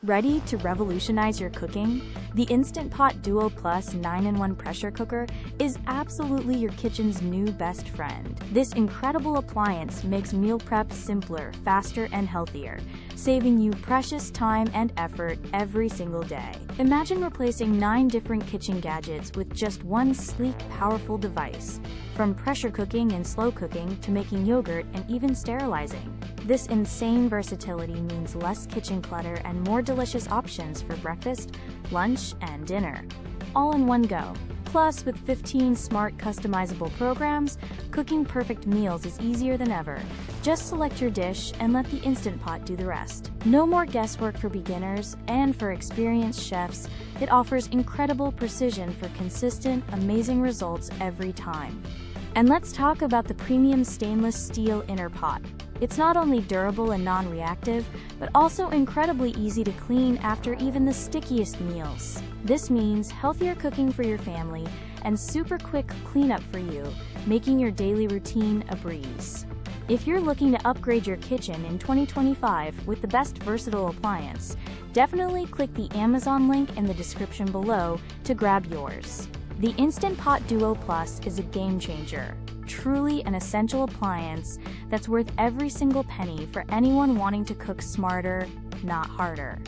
Ready to revolutionize your cooking? The Instant Pot Duo Plus 9-in-1 pressure cooker is absolutely your kitchen's new best friend. This incredible appliance makes meal prep simpler, faster, and healthier, saving you precious time and effort every single day. Imagine replacing 9 different kitchen gadgets with just one sleek, powerful device. From pressure cooking and slow cooking to making yogurt and even sterilizing. This insane versatility means less kitchen clutter and more delicious options for breakfast, lunch, and dinner, all in one go. Plus, with 15 smart customizable programs, cooking perfect meals is easier than ever. Just select your dish and let the Instant Pot do the rest. No more guesswork for beginners, and for experienced chefs, it offers incredible precision for consistent, amazing results every time. And let's talk about the premium stainless steel inner pot. It's not only durable and non-reactive, but also incredibly easy to clean after even the stickiest meals. This means healthier cooking for your family and super quick cleanup for you, making your daily routine a breeze. If you're looking to upgrade your kitchen in 2025 with the best versatile appliance, definitely click the Amazon link in the description below to grab yours. The Instant Pot Duo Plus is a game changer. Truly an essential appliance that's worth every single penny for anyone wanting to cook smarter, not harder.